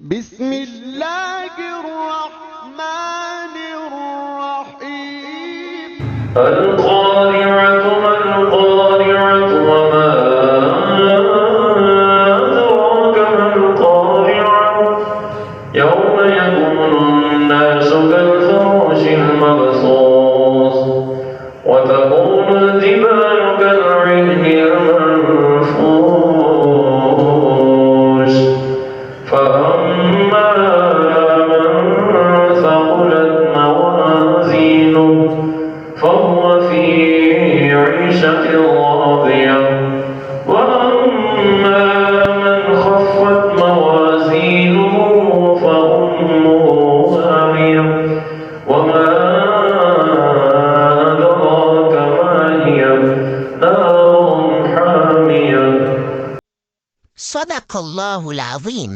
بسم الله الرحمن الرحيم. القارعة ما القارعة وما أدراك ما القارعة يوم يكون الناس كالفراش المبثوث وتكون الجبال كالعهن المنفوش فأما من ثقلت موازينه فهو في عيشة راضية وأما من خفت موازينه فأمه هاوية وما أدراك ما هي نار حامية. صدق الله العظيم.